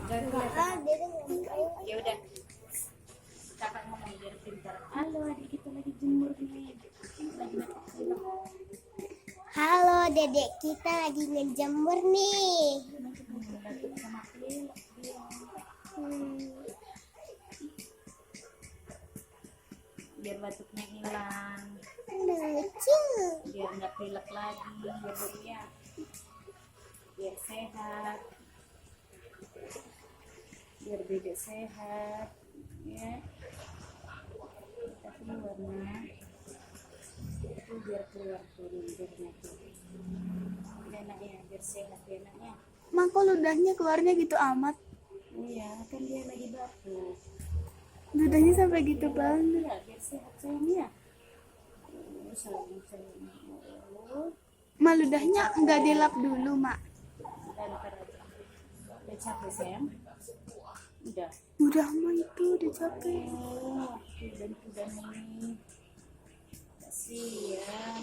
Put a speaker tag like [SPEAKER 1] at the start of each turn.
[SPEAKER 1] Ya udah, kakak ngomong biar pintar. Halo, adik kita lagi jemur nih.
[SPEAKER 2] Halo, dedek kita lagi ngejemur nih.
[SPEAKER 1] Batuk sama pilek dia. Biar batuknya hilang,
[SPEAKER 2] Lucu.
[SPEAKER 1] biar nggak pilek lagi, ya Bu ya. Biar sehat, biar Dedek sehat, ya. Kita keluarnya itu biar keluar tuh ludahnya tuh. Enaknya biar sehat ya enaknya.
[SPEAKER 3] Mak, kok ludahnya keluarnya gitu amat?
[SPEAKER 1] Iya, kan dia lagi batuk.
[SPEAKER 3] Ludahnya sampai gitu banget.
[SPEAKER 1] Ya, biar sehat sayangnya. Sayang.
[SPEAKER 3] Mak, ludahnya nggak dilap dulu, Mak.
[SPEAKER 1] Ntar aja. Udah capek sayang? Udah.
[SPEAKER 3] Udah, Mak, itu udah capek.
[SPEAKER 1] Oh, udah nih. Kasihan.